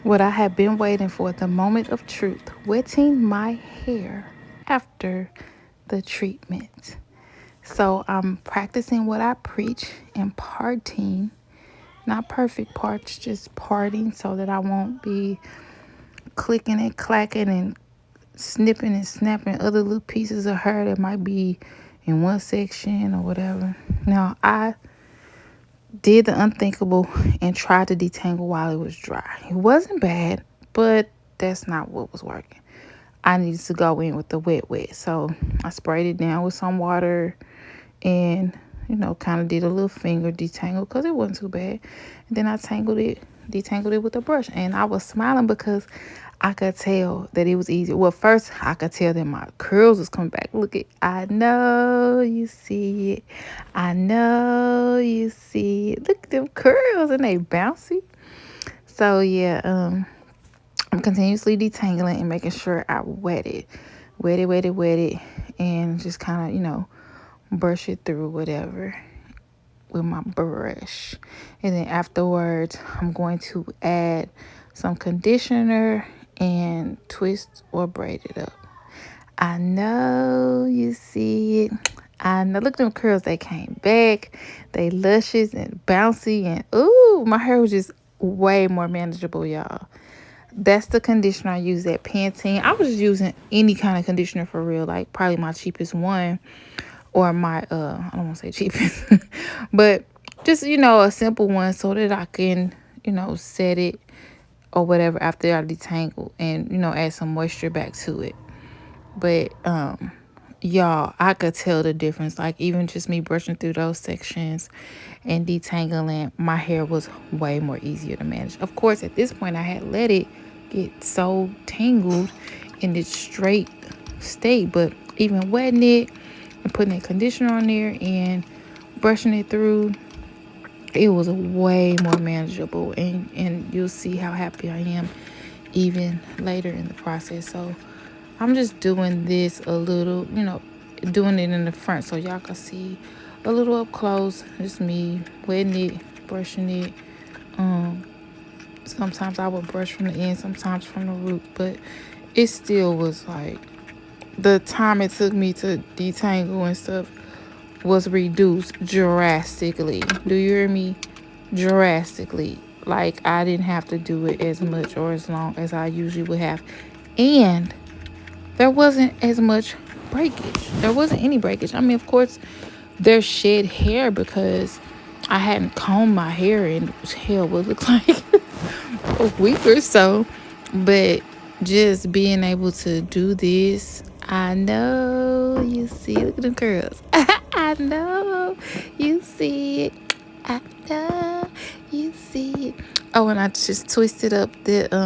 What I have been waiting for, the moment of truth, wetting my hair after the treatment. So I'm practicing what I preach and parting, not perfect parts, just parting so that I won't be clicking and clacking and snipping and snapping other little pieces of hair that might be in one section or whatever. Now, I did the unthinkable and tried to detangle while it was dry. It wasn't bad, but that's not what was working. I needed to go in with the wet. So I sprayed it down with some water and, kind of did a little finger detangle because it wasn't too bad. And then I detangled it with a brush. And I was smiling because I could tell that it was easy. Well, first I could tell that my curls was coming back. Look at, I know you see it. I know you see it. Look at them curls and they bouncy. So yeah, I'm continuously detangling and making sure I wet it, and just kind of, brush it through whatever with my brush. And then afterwards, I'm going to add some conditioner and twist or braid it up. I know you see it. I know. Look at them curls. They came back. They luscious and bouncy. And ooh, my hair was just way more manageable, y'all. That's the conditioner I use at Pantene. I was just using any kind of conditioner for real, like probably my cheapest one, or my I don't want to say cheapest, but just a simple one so that I can set it or whatever after I detangle and add some moisture back to it. But y'all, I could tell the difference. Like even just me brushing through those sections and detangling, my hair was way more easier to manage. Of course, at this point, I had let it get so tangled in its straight state, but even wetting it and putting a conditioner on there and brushing it through, it was way more manageable. And you'll see how happy I am even later in the process. So I'm just doing this a little, doing it in the front so y'all can see a little up close. Just me wetting it, brushing it. Sometimes I would brush from the end, sometimes from the root, but it still was like the time it took me to detangle and stuff was reduced drastically. Do you hear me? Drastically. Like I didn't have to do it as much or as long as I usually would have. And there wasn't as much breakage. There wasn't any breakage. I mean, of course, there's shed hair because I hadn't combed my hair in hell what looked like a week or so. But just being able to do this, I know you see. Look at them curls. I know you see it. I know you see it. Oh, and I just twisted up the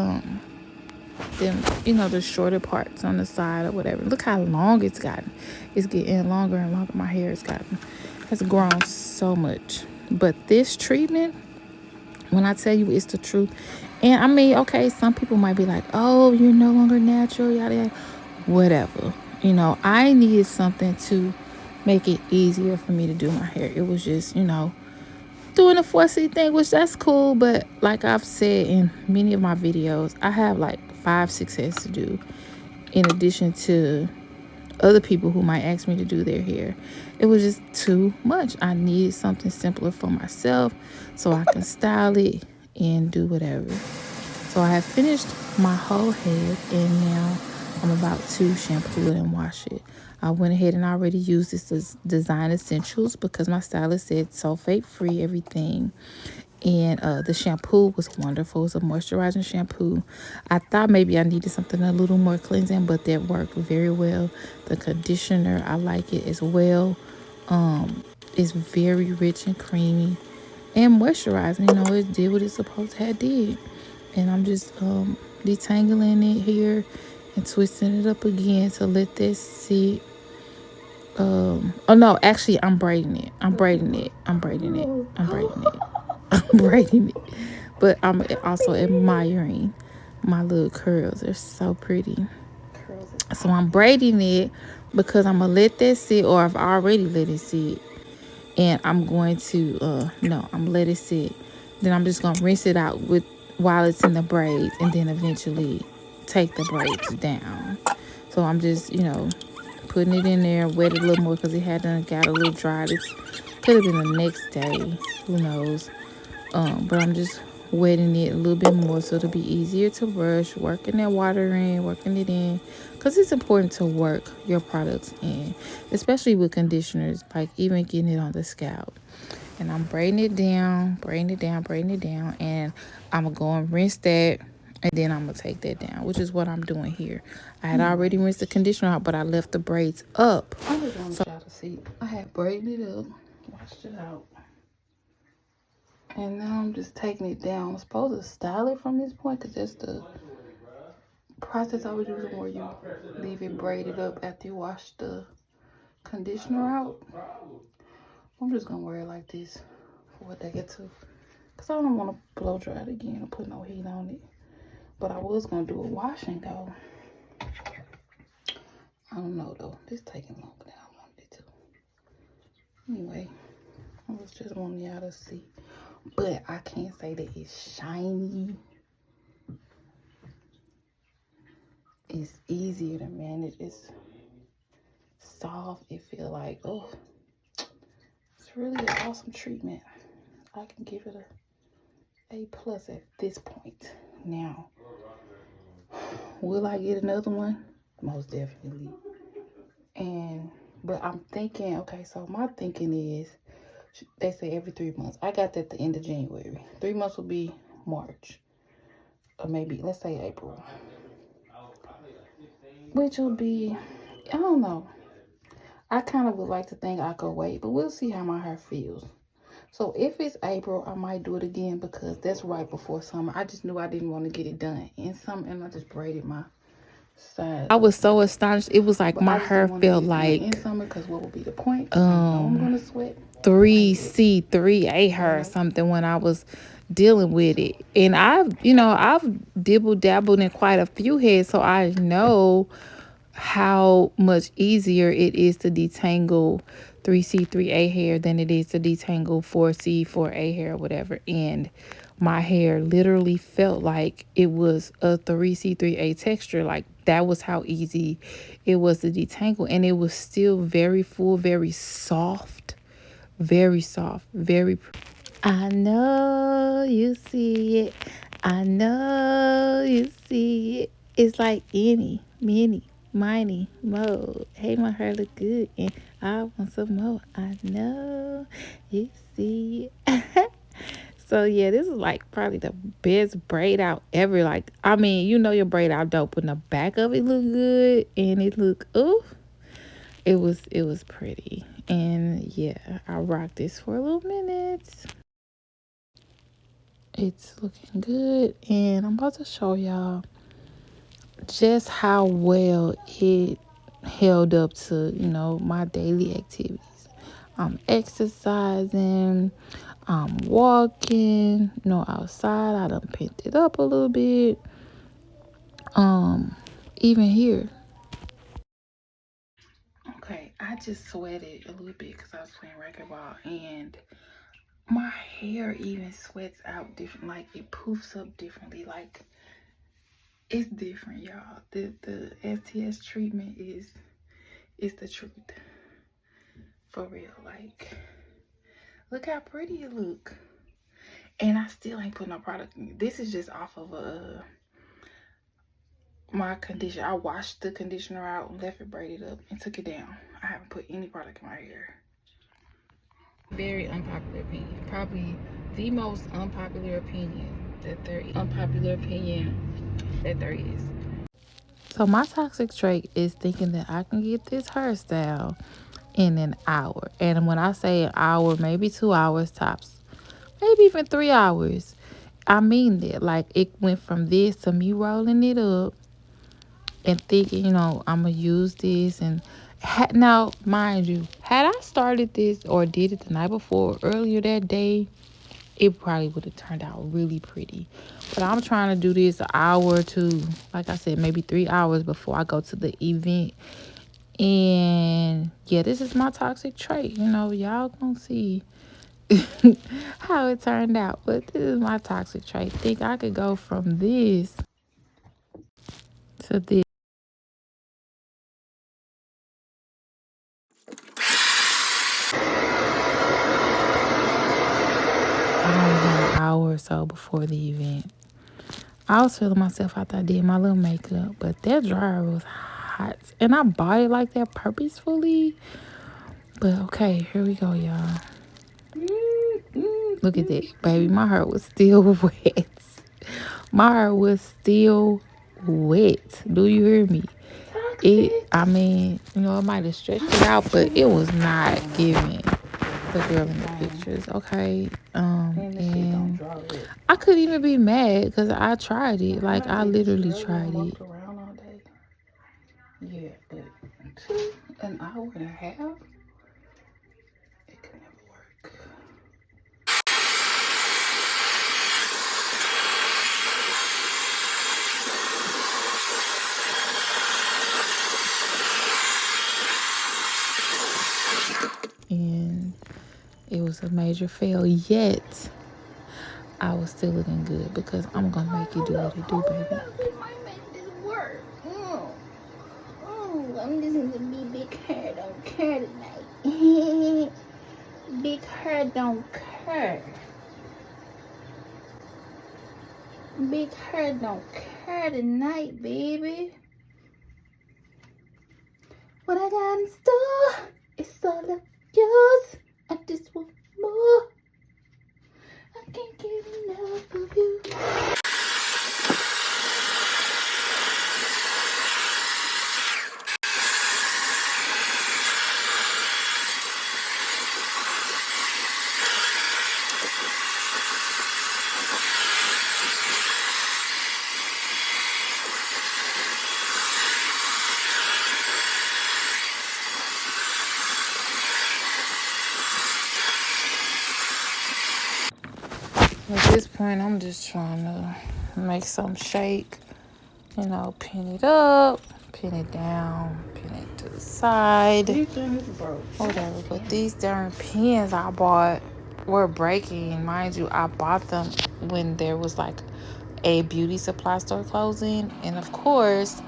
shorter parts on the side or whatever. Look how long it's gotten. It's getting longer and longer. My hair has grown so much. But this treatment, when I tell you it's the truth, and I mean, okay, some people might be like, oh, you're no longer natural, yada yada, whatever. I needed something to make it easier for me to do my hair. It was just, doing a fussy thing, which that's cool, but like I've said in many of my videos, I have like 5-6 heads to do in addition to other people who might ask me to do their hair. It was just too much. I needed something simpler for myself so I can style it and do whatever. So I have finished my whole head and now I'm about to shampoo it and wash it. I went ahead and already used this as Design Essentials because my stylist said sulfate free everything. And the shampoo was wonderful. It's a moisturizing shampoo. I thought maybe I needed something a little more cleansing, but that worked very well. The conditioner, I like it as well. It's very rich and creamy and moisturizing. It did what it's supposed to have did. And I'm just detangling it here and twisting it up again to let this sit. Oh no, actually I'm braiding it. I'm braiding it. I'm braiding it. I'm braiding it. I'm braiding it. But I'm also admiring my little curls. They're so pretty. So I'm braiding it because I'm gonna let that sit, or I've already let it sit. And I'm going to no, I'm let it sit. Then I'm just gonna rinse it out with while it's in the braids, and then eventually take the braids down. So I'm just, putting it in there, wet it a little more because it had done got a little dry. It's could have been the next day, who knows. But I'm just wetting it a little bit more so it'll be easier to brush, working that water in, working it in, because it's important to work your products in, especially with conditioners, like even getting it on the scalp. And I'm braiding it down, braiding it down, braiding it down, and I'm gonna go and rinse that, and then I'm gonna take that down, which is what I'm doing here. I had already rinsed the conditioner out, but I left the braids up. I just want y'all to see. I had braided it up, washed it out, and now I'm just taking it down. I'm supposed to style it from this point because that's the process I was using, where you leave it braided up after you wash the conditioner out. I'm just gonna wear it like this for what they get to, because I don't want to blow dry it again or put no heat on it. But I was gonna do a wash and go. I don't know though. This taking longer than I wanted it to. Anyway, I was just wanting y'all to see. But I can't say that it's shiny. It's easier to manage. It's soft. It feel like, oh, it's really an awesome treatment. I can give it a plus at this point. Now, will I get another one? Most definitely. But I'm thinking, okay, so my thinking is, they say every 3 months. I got that at the end of January. 3 months will be March. Or maybe, let's say April. Which will be, I don't know. I kind of would like to think I could wait, but we'll see how my hair feels. So if it's April, I might do it again because that's right before summer. I just knew I didn't want to get it done in summer, and I just braided my side. I was so astonished. It was like but my hair felt like in summer, because what will be the point? I know I'm gonna sweat. 3C3A hair or something when I was dealing with it. And I've dibble dabbled in quite a few heads, so I know how much easier it is to detangle 3C3A hair than it is to detangle 4C4A hair or whatever. And my hair literally felt like it was a 3C3A texture. Like that was how easy it was to detangle. And it was still very full, very soft, very soft, very. I know you see it. I know you see it. It's like any, many, miny, mo. Hey, my hair look good, and I want some more. I know you see it. So yeah, this is like probably the best braid out ever. Like, I mean, your braid out dope when the back of it look good and it look it was pretty. And yeah, I rocked this for a little minute. It's looking good, and I'm about to show y'all just how well it held up to my daily activities. I'm exercising, I'm walking, outside. I done picked it up a little bit. Even here. Okay, I just sweated a little bit because I was playing racquetball, and my hair even sweats out different. Like it poofs up differently. Like it's different, y'all. The STS treatment is the truth. For real. Like, look how pretty it look. And I still ain't put no product in it. This is just off of my conditioner. I washed the conditioner out and left it braided up and took it down. I haven't put any product in my hair. Very unpopular opinion. Probably the most unpopular opinion that there is. So my toxic trait is thinking that I can get this hairstyle in an hour. And when I say an hour, maybe 2 hours tops, maybe even 3 hours. I mean that. Like it went from this to me rolling it up and thinking, I'm going to use this. And now, mind you, had I started this or did it the night before, earlier that day, it probably would have turned out really pretty. But I'm trying to do this an hour or two, like I said, maybe 3 hours before I go to the event. And yeah, this is my toxic trait. Y'all gonna see how it turned out. But this is my toxic trait. Think I could go from this to this. I don't know, an hour or so before the event. I was feeling myself after I did my little makeup, but that dryer was hot. And I bought it like that purposefully. But okay, here we go, y'all. Look at that, baby. My hair was still wet. My hair was still wet. Do you hear me? I mean, it might have stretched it out, but it was not giving the girl in the pictures, okay? And I couldn't even be mad because I tried it. Like, I literally tried it. Yeah, but an hour and a half, it could never work. And it was a major fail, yet I was still looking good because I'm gonna make you do what you do, baby. We might make this work. I'm just gonna be big hair don't care tonight. Big hair don't care. Big hair don't care tonight, baby. What I got in store, it's all of yours. I just want more. I can't get enough of you. At this point, I'm just trying to make some shake. Pin it up, pin it down, pin it to the side. Whatever. But these darn pins I bought were breaking. Mind you, I bought them when there was like a beauty supply store closing. And of course,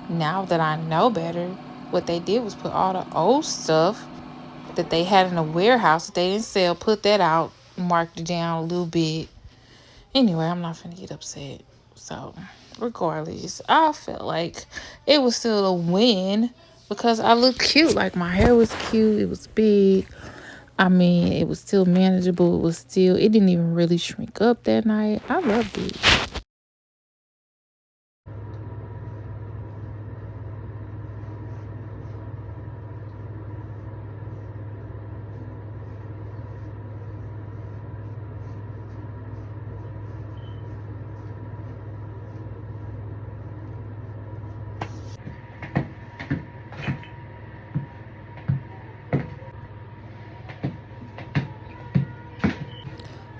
now that I know better, what they did was put all the old stuff that they had in the warehouse that they didn't sell, put that out, marked it down a little bit. Anyway, I'm not finna get upset. So, regardless, I felt like it was still a win because I looked cute. Like, my hair was cute. It was big. I mean, it was still manageable. It didn't even really shrink up that night. I loved it.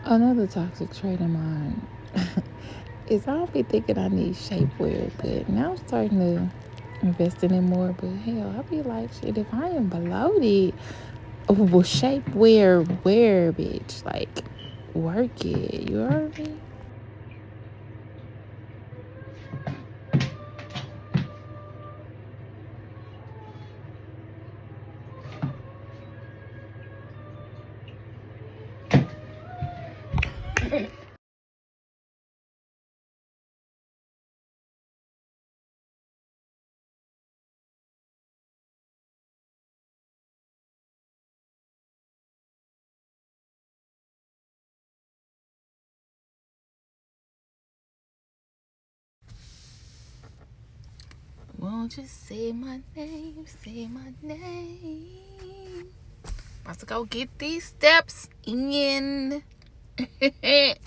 Another toxic trait of mine is I don't be thinking I need shapewear, but now I'm starting to invest in it more. But hell, I be like, shit, if I am bloated, well, shapewear, wear, bitch. Like, work it. You heard me? Won't you say my name? Say my name. About to go get these steps in.